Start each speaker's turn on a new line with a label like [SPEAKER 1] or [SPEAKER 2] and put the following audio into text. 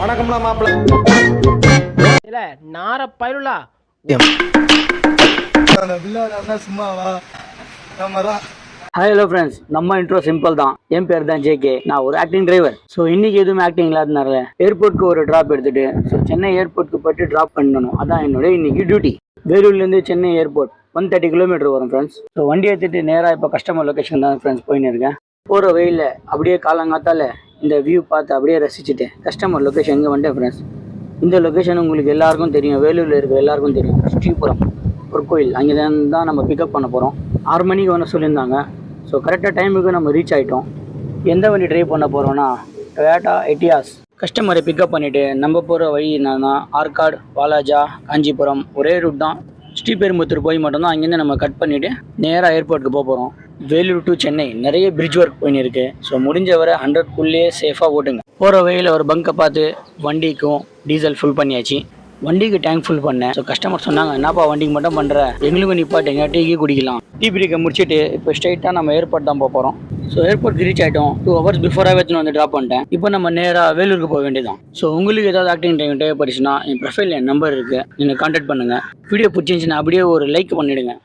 [SPEAKER 1] வணக்கம்னா மாப்பிள்ள.
[SPEAKER 2] இல்ல நார பயிலுலா
[SPEAKER 1] சும்மாவா?
[SPEAKER 3] ஹாய் ஹலோ ஃப்ரெண்ட்ஸ், நம்ம இன்ட்ரோ சிம்பிள் தான். என் பேர் தான் ஜேகே. நான் ஒரு ஆக்டிங் டிரைவர். ஸோ இன்னைக்கு எதுவும் ஆக்டிங் இல்லாதனால ஏர்போர்ட்க்கு ஒரு ட்ராப் எடுத்துட்டு சென்னை ஏர்போர்ட்க்கு போய்ட்டு ட்ராப் பண்ணணும். அதான் என்னோட இன்னைக்கு டியூட்டி. வேலூர்லேருந்து சென்னை ஏர்போர்ட் 130 கிலோமீட்டர் வரும் ஃப்ரெண்ட்ஸ். ஸோ வண்டி எடுத்துட்டு நேராக இப்போ கஸ்டமர் லொக்கேஷன் தான் ஃப்ரெண்ட்ஸ் போயின்னு இருக்கேன். போகிற வெயிலில் அப்படியே காலங்காத்தால இந்த வியூ பார்த்து அப்படியே ரசிச்சுட்டு கஸ்டமர் லொக்கேஷன் எங்கே வந்துட்டேன் ஃப்ரெண்ட்ஸ். இந்த லொக்கேஷன் உங்களுக்கு எல்லாருக்கும் தெரியும், வேலூரில் இருக்க எல்லாருக்கும் தெரியும். ஸ்ரீபுரம் ஒரு கோயில், அங்கே தான் நம்ம பிக்கப் பண்ண போகிறோம். 6 மணிக்கு வந்து சொல்லியிருந்தாங்க. ஸோ கரெக்டாக டைமுக்கு நம்ம ரீச் ஆகிட்டோம். எந்த வண்டி ட்ரைவ் பண்ண போகிறோன்னா டொயாட்டா எட்டியாஸ். கஸ்டமரை பிக்கப் பண்ணிவிட்டு நம்ம போகிற வழி என்னன்னா ஆற்காடு, வாலாஜா, காஞ்சிபுரம் ஒரே ரூட் தான். ஸ்ரீபெரும்புத்தூர் போய் மட்டும்தான் அங்கேருந்து நம்ம கட் பண்ணிவிட்டு நேராக ஏர்போர்ட்டுக்கு போக போகிறோம். வேலூர் டு சென்னை நிறைய பிரிட்ஜ் ஒர்க் போயின்னு இருக்குது. ஸோ முடிஞ்ச வரை 100க்குள்ளேயே சேஃபாக ஓட்டுங்க. போகிற வழியில் ஒரு பங்கை பார்த்து வண்டிக்கும் டீசல் ஃபுல் பண்ணியாச்சு. வண்டிக்கு டேங்க் ஃபுல் பண்ணேன். ஸோ கஸ்டமர் சொன்னாங்க, என்னப்பா வண்டிக்கு மட்டும் பண்ணுற, எங்களுக்கும் நிப்பாட்டுங்க, டீக்கு குடிக்கலாம். டீ பிரேக்கை முடிச்சுட்டு இப்போ ஸ்ட்ரைட்டாக நம்ம ஏர்போர்ட் தான் போக போகிறோம். ஸோ ஏர்போர்ட் ரீச் ஆகிட்டோம். 2 ஹவர்ஸ் பிஃபோராகவே வந்து ட்ராப் பண்ணிட்டேன். இப்போ நம்ம நேராக வேலூருக்கு போக வேண்டியதான். ஸோ உங்களுக்கு ஏதாவது ஆக்டிங் டைம் தேவைப்பட்டுச்சுன்னா என் ப்ரொஃபைல் என் நம்பர் இருக்குது, நீங்கள் கான்டாக்ட் பண்ணுங்கள். வீடியோ பிடிச்சிருந்துச்சுன்னா அப்படியே ஒரு லைக் பண்ணிவிடுங்க.